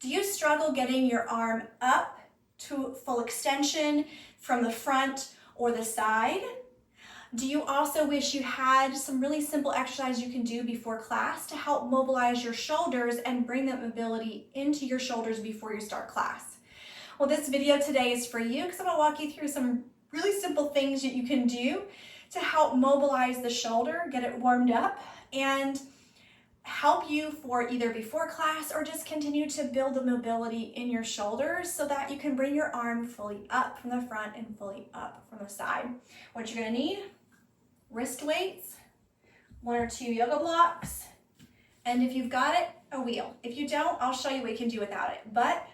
Do you struggle getting your arm up to full extension from the front or the side? Do you also wish you had some really simple exercise you can do before class to help mobilize your shoulders and bring that mobility into your shoulders before you start class? Well, this video today is for you because I'm going to walk you through some really simple things that you can do to help mobilize the shoulder, get it warmed up, and help you for either before class or just continue to build the mobility in your shoulders so that you can bring your arm fully up from the front and fully up from the side. What you're going to need: wrist weights, 1 or 2 yoga blocks, and if you've got it, a wheel. If you don't, I'll show you what you can do without it, but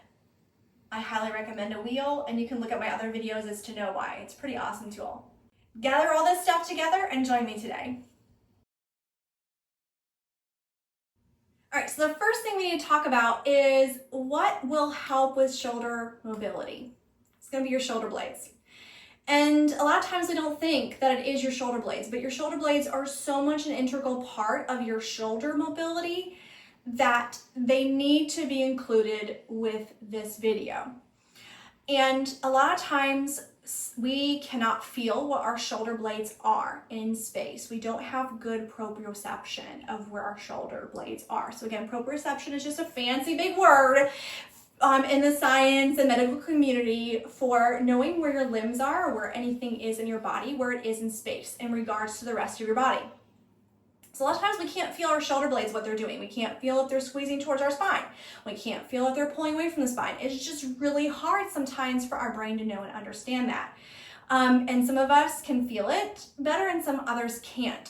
I highly recommend a wheel, and you can look at my other videos as to know why. It's a pretty awesome tool. Gather all this stuff together and join me today. All right, so the first thing we need to talk about is what will help with shoulder mobility. It's gonna be your shoulder blades. And a lot of times we don't think that it is your shoulder blades, but your shoulder blades are so much an integral part of your shoulder mobility that they need to be included with this video. And a lot of times we cannot feel what our shoulder blades are in space. We don't have good proprioception of where our shoulder blades are. So again, proprioception is just a fancy big word in the science and medical community for knowing where your limbs are or where anything is in your body, where it is in space in regards to the rest of your body. So a lot of times we can't feel our shoulder blades, what they're doing. We can't feel if they're squeezing towards our spine. We can't feel if they're pulling away from the spine. It's just really hard sometimes for our brain to know and understand that. And some of us can feel it better and some others can't.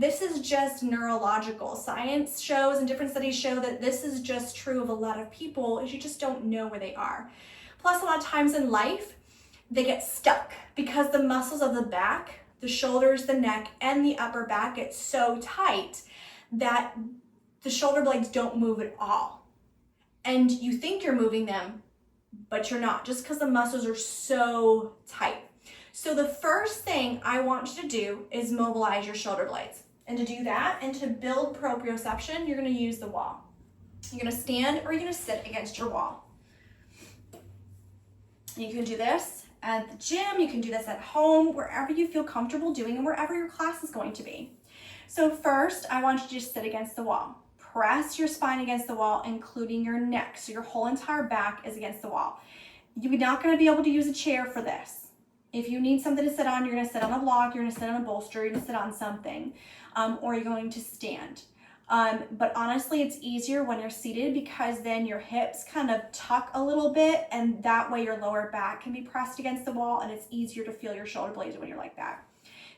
This is just neurological. Science shows and different studies show that this is just true of a lot of people, is you just don't know where they are. Plus, a lot of times in life, they get stuck because the muscles of the back, the shoulders, the neck, and the upper back get so tight that the shoulder blades don't move at all. And you think you're moving them, but you're not, just because the muscles are so tight. So the first thing I want you to do is mobilize your shoulder blades. And to do that and to build proprioception, you're going to use the wall. You're going to stand or you're going to sit against your wall. And you can do this at the gym, you can do this at home, wherever you feel comfortable doing and wherever your class is going to be. So first, I want you to just sit against the wall. Press your spine against the wall, including your neck. So your whole entire back is against the wall. You're not going to be able to use a chair for this. If you need something to sit on, you're going to sit on a block, you're going to sit on a bolster, you're going to sit on something, or you're going to stand. But honestly, it's easier when you're seated because then your hips kind of tuck a little bit, and that way your lower back can be pressed against the wall, and it's easier to feel your shoulder blades when you're like that.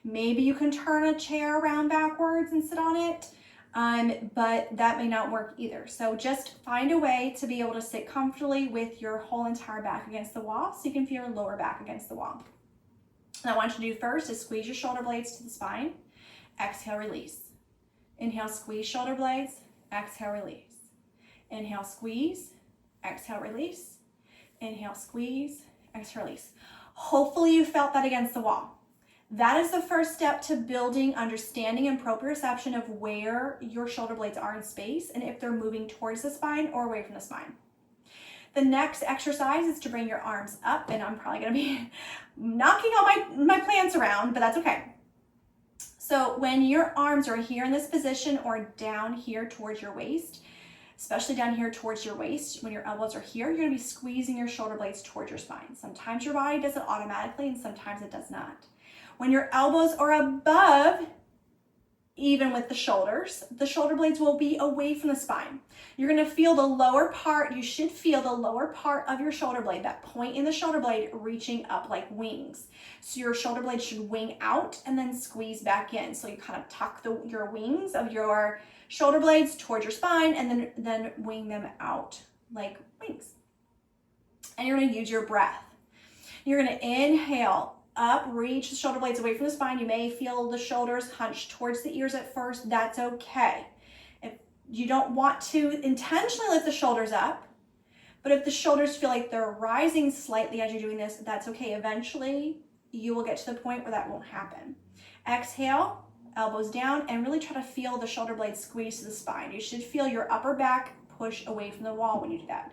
Maybe you can turn a chair around backwards and sit on it, but that may not work either. So just find a way to be able to sit comfortably with your whole entire back against the wall so you can feel your lower back against the wall. And I want you to do first is squeeze your shoulder blades to the spine. Exhale, release. Inhale, squeeze shoulder blades. Exhale, release. Inhale, squeeze. Exhale, release. Inhale, squeeze. Exhale, release. Hopefully you felt that against the wall. That is the first step to building understanding and proprioception of where your shoulder blades are in space and if they're moving towards the spine or away from the spine. The next exercise is to bring your arms up, and I'm probably going to be knocking all my plants around, but that's okay. So when your arms are here in this position or down here towards your waist, especially down here towards your waist, when your elbows are here, you're going to be squeezing your shoulder blades towards your spine. Sometimes your body does it automatically and sometimes it does not. When your elbows are above, even with the shoulder blades will be away from the spine. You're going to feel the lower part, you should feel the lower part of your shoulder blade, that point in the shoulder blade reaching up like wings. So your shoulder blade should wing out and then squeeze back in. So you kind of tuck your wings of your shoulder blades towards your spine and then wing them out like wings. And you're going to use your breath. You're going to inhale up, reach the shoulder blades away from the spine. You may feel the shoulders hunch towards the ears at first. That's okay. If you don't want to intentionally lift the shoulders up, but if the shoulders feel like they're rising slightly as you're doing this, that's okay. Eventually, you will get to the point where that won't happen. Exhale, elbows down, and really try to feel the shoulder blades squeeze to the spine. You should feel your upper back push away from the wall when you do that.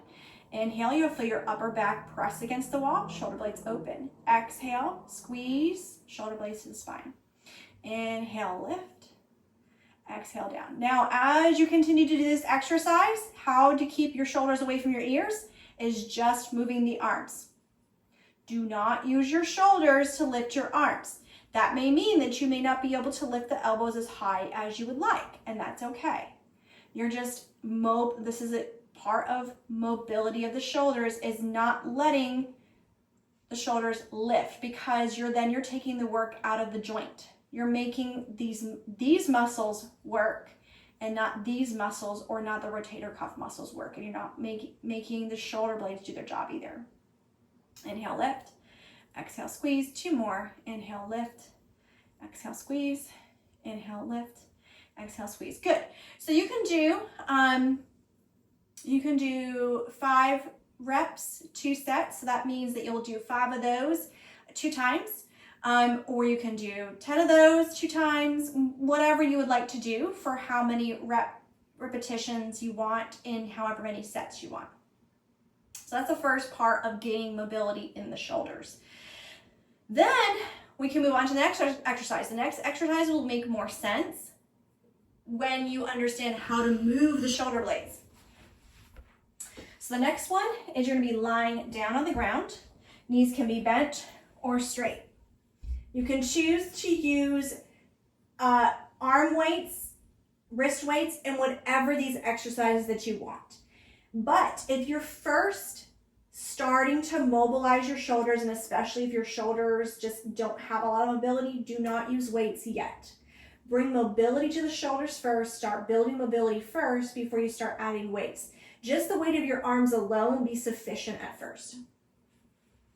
Inhale, you'll feel your upper back press against the wall, shoulder blades open. Exhale, squeeze, shoulder blades to the spine. Inhale, lift. Exhale, down. Now, as you continue to do this exercise, how to keep your shoulders away from your ears is just moving the arms. Do not use your shoulders to lift your arms. That may mean that you may not be able to lift the elbows as high as you would like, and that's okay. You're just, this is a part of mobility of the shoulders, is not letting the shoulders lift, because you're taking the work out of the joint. You're making these muscles work and not these muscles, or not the rotator cuff muscles work, and you're not making the shoulder blades do their job either. Inhale, lift. Exhale, squeeze. 2 more. Inhale, lift. Exhale, squeeze. Inhale, lift. Exhale, squeeze. Good. So you can do 5 reps, 2 sets. So that means that you'll do 5 of those 2 times. Or you can do 10 of those 2 times, whatever you would like to do for how many repetitions you want in however many sets you want. So that's the first part of gaining mobility in the shoulders. Then we can move on to the next exercise. The next exercise will make more sense when you understand how to move the shoulder blades. So the next one is you're going to be lying down on the ground. Knees can be bent or straight. You can choose to use arm weights, wrist weights, and whatever these exercises that you want. But if you're first starting to mobilize your shoulders, and especially if your shoulders just don't have a lot of mobility, do not use weights yet. Bring mobility to the shoulders first. Start building mobility first before you start adding weights. Just the weight of your arms alone will be sufficient at first.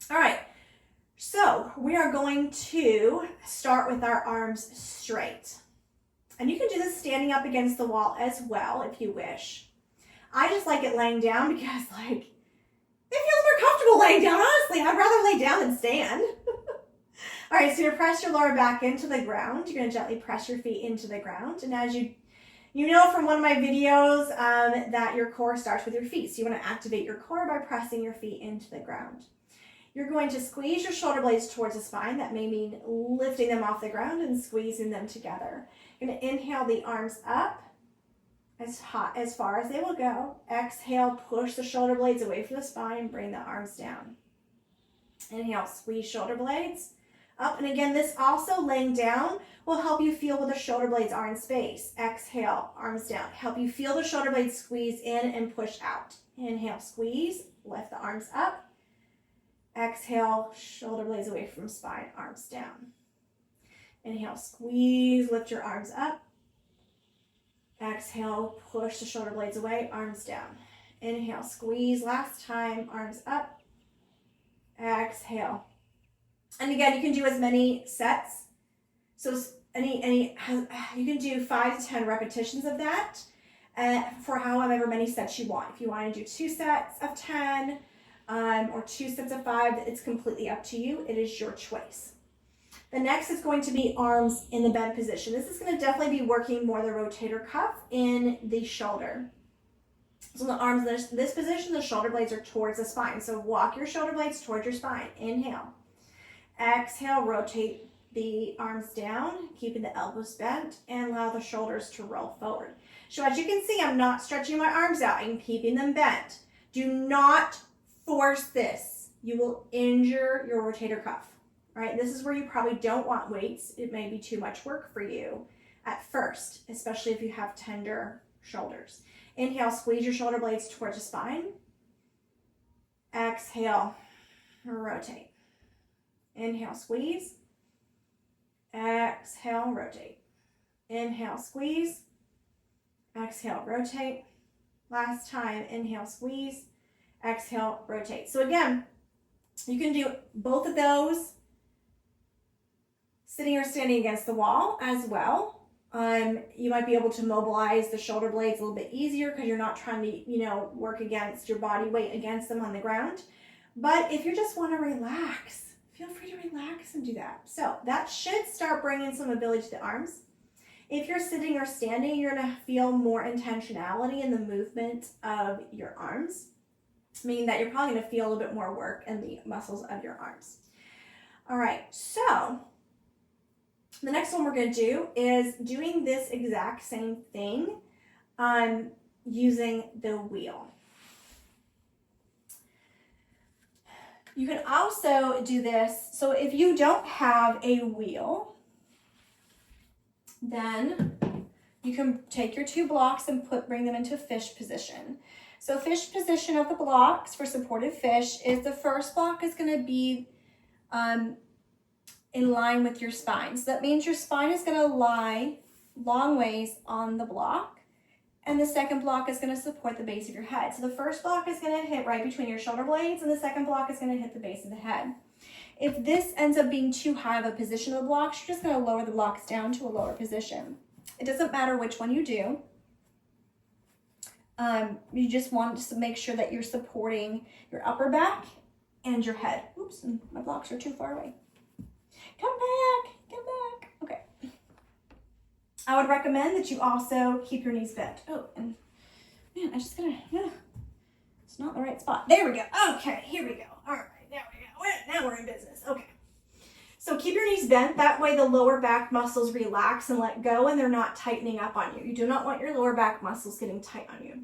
All right. So we are going to start with our arms straight. And you can do this standing up against the wall as well if you wish. I just like it laying down because it feels more comfortable laying down, honestly. I'd rather lay down than stand. All right, so you're going to press your lower back into the ground. You're going to gently press your feet into the ground. And as you know from one of my videos that your core starts with your feet. So you want to activate your core by pressing your feet into the ground. You're going to squeeze your shoulder blades towards the spine. That may mean lifting them off the ground and squeezing them together. You're going to inhale the arms up as far as they will go. Exhale, push the shoulder blades away from the spine, bring the arms down. Inhale, squeeze shoulder blades up. And again, this also laying down will help you feel where the shoulder blades are in space. Exhale, arms down. Help you feel the shoulder blades squeeze in and push out. Inhale, squeeze, lift the arms up. Exhale, shoulder blades away from spine, arms down. Inhale, squeeze, lift your arms up. Exhale, push the shoulder blades away, arms down. Inhale, squeeze, last time, arms up. Exhale. And again, you can do as many sets. So you can do 5 to 10 repetitions of that for however many sets you want. If you want to do 2 sets of 10, or 2 sets of 5, it's completely up to you. It is your choice. The next is going to be arms in the bent position. This is going to definitely be working more the rotator cuff in the shoulder. So the arms in this position, the shoulder blades are towards the spine. So walk your shoulder blades towards your spine. Inhale. Exhale, rotate the arms down, keeping the elbows bent, and allow the shoulders to roll forward. So as you can see, I'm not stretching my arms out. I'm keeping them bent. Do not force this. You will injure your rotator cuff, right? This is where you probably don't want weights. It may be too much work for you at first, especially if you have tender shoulders. Inhale, squeeze your shoulder blades towards the spine. Exhale, rotate. Inhale, squeeze. Exhale, rotate. Inhale, squeeze. Exhale, rotate. Last time, inhale, squeeze. Exhale, rotate. So again, you can do both of those sitting or standing against the wall as well. You might be able to mobilize the shoulder blades a little bit easier because you're not trying to, work against your body weight against them on the ground. But if you just want to relax, feel free to relax and do that. So that should start bringing some mobility to the arms. If you're sitting or standing, you're gonna feel more intentionality in the movement of your arms, meaning that you're probably gonna feel a little bit more work in the muscles of your arms. All right, so the next one we're gonna do is doing this exact same thing using the wheel. You can also do this, so if you don't have a wheel, then you can take your 2 blocks and bring them into fish position. So fish position of the blocks for supported fish is the first block is gonna be in line with your spine. So that means your spine is gonna lie long ways on the block, and the second block is gonna support the base of your head. So the first block is gonna hit right between your shoulder blades, and the second block is gonna hit the base of the head. If this ends up being too high of a position of the blocks, you're just gonna lower the blocks down to a lower position. It doesn't matter which one you do. You just want to make sure that you're supporting your upper back and your head. Oops, and my blocks are too far away. Come back. Okay. I would recommend that you also keep your knees bent. Oh, and man, it's not the right spot. There we go. Okay, here we go. All right, now we're in business. Okay. So keep your knees bent. That way the lower back muscles relax and let go, and they're not tightening up on you. You do not want your lower back muscles getting tight on you.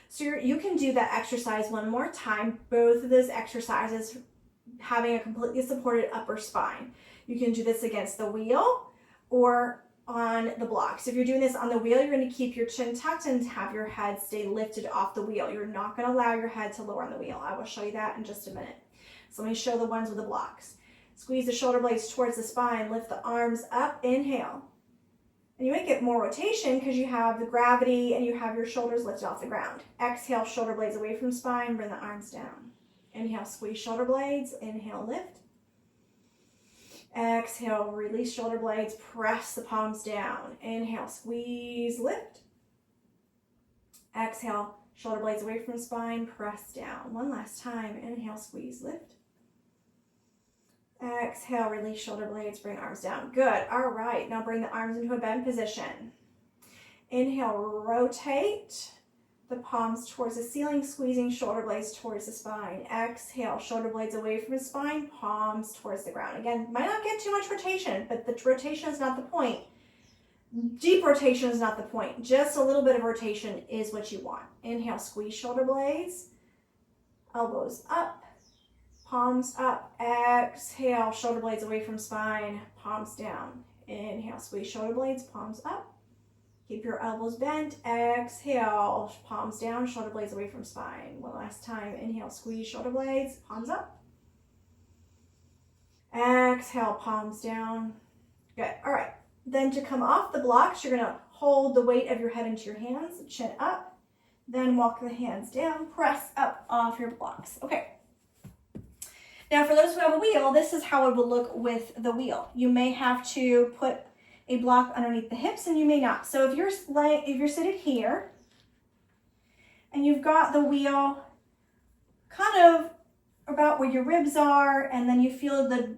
So you can do that exercise one more time. Both of those exercises having a completely supported upper spine. You can do this against the wheel or on the blocks. If you're doing this on the wheel, you're going to keep your chin tucked and have your head stay lifted off the wheel. You're not going to allow your head to lower on the wheel. I will show you that in just a minute. So let me show the ones with the blocks. Squeeze the shoulder blades towards the spine, lift the arms up, inhale. And you might get more rotation because you have the gravity and you have your shoulders lifted off the ground. Exhale, shoulder blades away from spine, bring the arms down. Inhale, squeeze shoulder blades, inhale, lift. Exhale, release shoulder blades, press the palms down. Inhale, squeeze, lift. Exhale, shoulder blades away from spine, press down. One last time, inhale, squeeze, lift. Exhale, release shoulder blades, bring arms down. Good. All right, now bring the arms into a bend position. Inhale, rotate the palms towards the ceiling, squeezing shoulder blades towards the spine. Exhale, shoulder blades away from the spine, palms towards the ground. Again, might not get too much rotation, but the rotation is not the point. Deep rotation is not the point. Just a little bit of rotation is what you want. Inhale, squeeze shoulder blades, elbows up, palms up. Exhale, shoulder blades away from spine, palms down. Inhale, squeeze shoulder blades, palms up. Keep your elbows bent. Exhale, palms down, shoulder blades away from spine. One last time. Inhale, squeeze shoulder blades, palms up. Exhale, palms down. Good. All right. Then to come off the blocks, you're going to hold the weight of your head into your hands, chin up. Then walk the hands down, press up off your blocks. Okay. Now, for those who have a wheel, this is how it will look with the wheel. You may have to put a block underneath the hips, and you may not. So if you're seated here and you've got the wheel kind of about where your ribs are, and then you feel the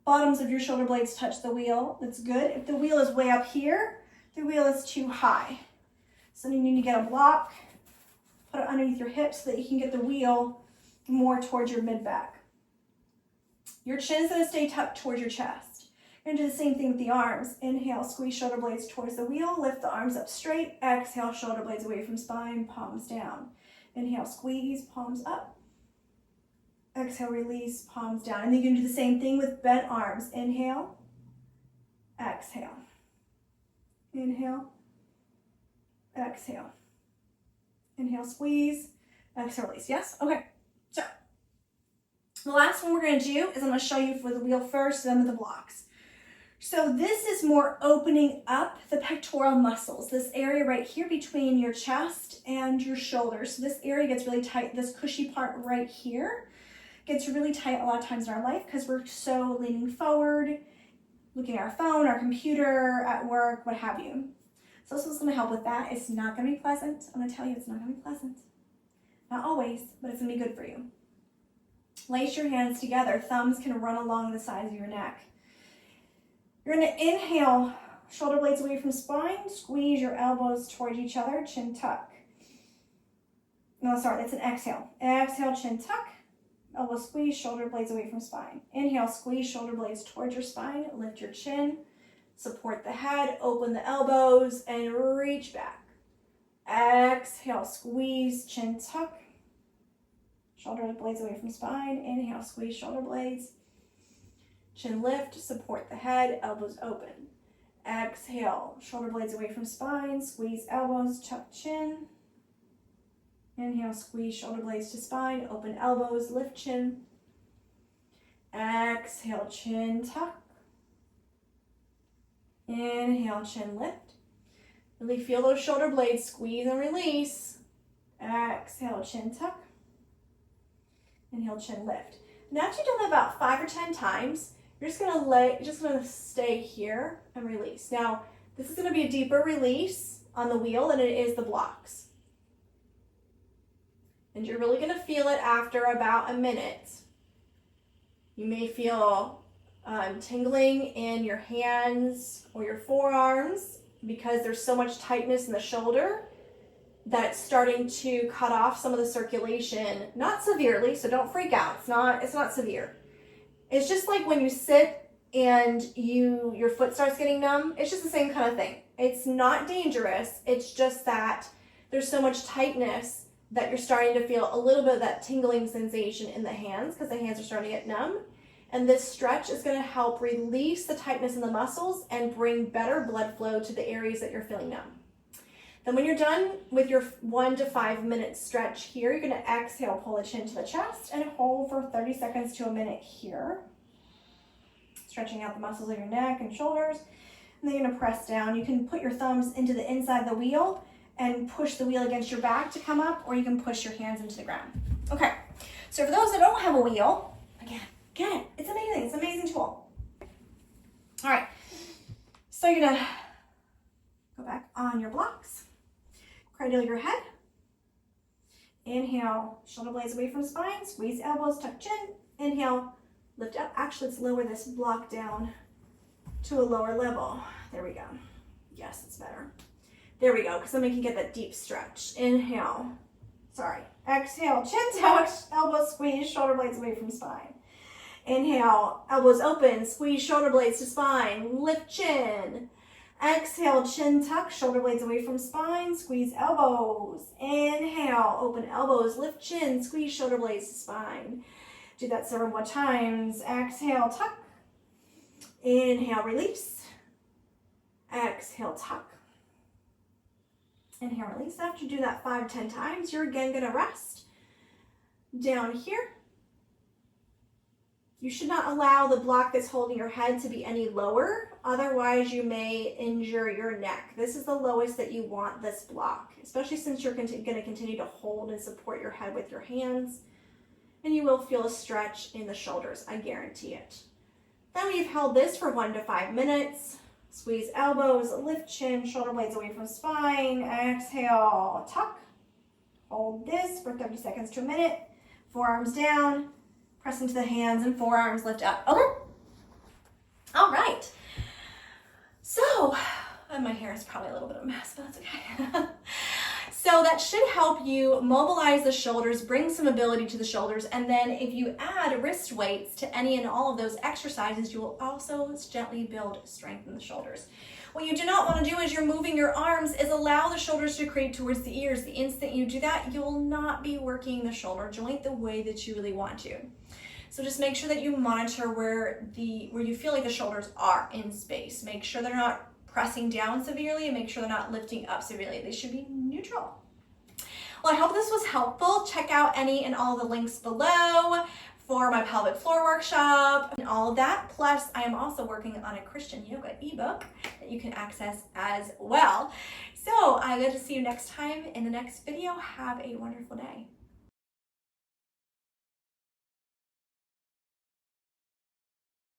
bottoms of your shoulder blades touch the wheel, that's good. If the wheel is way up here, the wheel is too high. So you need to get a block, put it underneath your hips so that you can get the wheel more towards your mid-back. Your chin's going to stay tucked towards your chest. You're going to do the same thing with the arms. Inhale, squeeze shoulder blades towards the wheel. Lift the arms up straight. Exhale, shoulder blades away from spine, palms down. Inhale, squeeze, palms up. Exhale, release, palms down. And then you can do the same thing with bent arms. Inhale, exhale. Inhale, exhale. Inhale, squeeze, exhale, release. Yes? Okay. So the last one we're going to do is I'm going to show you for the wheel first, then with the blocks. So this is more opening up the pectoral muscles, this area right here between your chest and your shoulders. So this area gets really tight. This cushy part right here gets really tight a lot of times in our life because we're so leaning forward, looking at our phone, our computer, at work, what have you. So this is going to help with that. It's not going to be pleasant. I'm going to tell you it's not going to be pleasant. Not always, but it's going to be good for you. Lace your hands together. Thumbs can run along the sides of your neck. You're going to inhale shoulder blades away from spine. Squeeze your elbows towards each other, chin tuck. No, sorry, that's an exhale. Exhale, chin tuck. Elbow squeeze, shoulder blades away from spine. Inhale, squeeze shoulder blades towards your spine. Lift your chin. Support the head. Open the elbows and reach back. Exhale, squeeze, chin tuck. Shoulder blades away from spine. Inhale, squeeze shoulder blades. Chin lift, support the head, elbows open. Exhale, shoulder blades away from spine. Squeeze elbows, tuck chin. Inhale, squeeze shoulder blades to spine, open elbows, lift chin. Exhale, chin tuck. Inhale, chin lift. Really feel those shoulder blades squeeze and release. Exhale, chin tuck. Inhale, chin lift. Now after you've done that about 5 or 10 times, you're just gonna stay here and release. Now, this is gonna be a deeper release on the wheel than it is the blocks. And you're really gonna feel it after about a minute. You may feel tingling in your hands or your forearms because there's so much tightness in the shoulder that it's starting to cut off some of the circulation. Not severely, so don't freak out. It's not severe. It's just like when you sit and your foot starts getting numb. It's just the same kind of thing. It's not dangerous. It's just that there's so much tightness that you're starting to feel a little bit of that tingling sensation in the hands because the hands are starting to get numb. And this stretch is going to help release the tightness in the muscles and bring better blood flow to the areas that you're feeling numb. Then when you're done with your 1 to 5 minute stretch here, you're going to exhale, pull the chin to the chest and hold for 30 seconds to a minute here. Stretching out the muscles of your neck and shoulders. And then you're going to press down. You can put your thumbs into the inside of the wheel and push the wheel against your back to come up, or you can push your hands into the ground. Okay, so for those that don't have a wheel, again, get it. It's amazing. It's an amazing tool. All right, so you're gonna go back on your blocks. Cradle your head. Inhale, shoulder blades away from spine. Squeeze elbows, tuck chin. Inhale, lift up. Actually, let's lower this block down to a lower level. There we go. Yes, it's better. There we go, because then we can get that deep stretch. Inhale, exhale, chin tuck, elbows squeeze, shoulder blades away from spine. Inhale, elbows open, squeeze shoulder blades to spine, lift chin. Exhale, chin tuck, shoulder blades away from spine, squeeze elbows. Inhale, open elbows, lift chin, squeeze shoulder blades to spine. Do that several more times. Exhale, tuck. Inhale, release. Exhale, tuck. Inhale, release. After you do that 5 or 10 times, you're again gonna rest down here. You should not allow the block that's holding your head to be any lower, otherwise you may injure your neck. This is the lowest that you want this block, especially since you're going to continue to hold and support your head with your hands, and you will feel a stretch in the shoulders, I guarantee it. Then we've held this for 1 to 5 minutes. Squeeze elbows, lift chin, shoulder blades away from spine. Exhale, tuck. Hold this for 30 seconds to a minute. Forearms down. Press into the hands and forearms lift up. Okay. All right. So, and my hair is probably a little bit of a mess, but that's okay. So that should help you mobilize the shoulders, bring some mobility to the shoulders, and then if you add wrist weights to any and all of those exercises, you will also gently build strength in the shoulders. What you do not want to do as you're moving your arms is allow the shoulders to creep towards the ears. The instant you do that, you will not be working the shoulder joint the way that you really want to. So just make sure that you monitor where you feel like the shoulders are in space. Make sure they're not pressing down severely, and make sure they're not lifting up severely. They should be neutral. Well, I hope this was helpful. Check out any and all the links below for my pelvic floor workshop and all of that. Plus, I am also working on a Christian yoga ebook that you can access as well. So I get to see you next time in the next video. Have a wonderful day.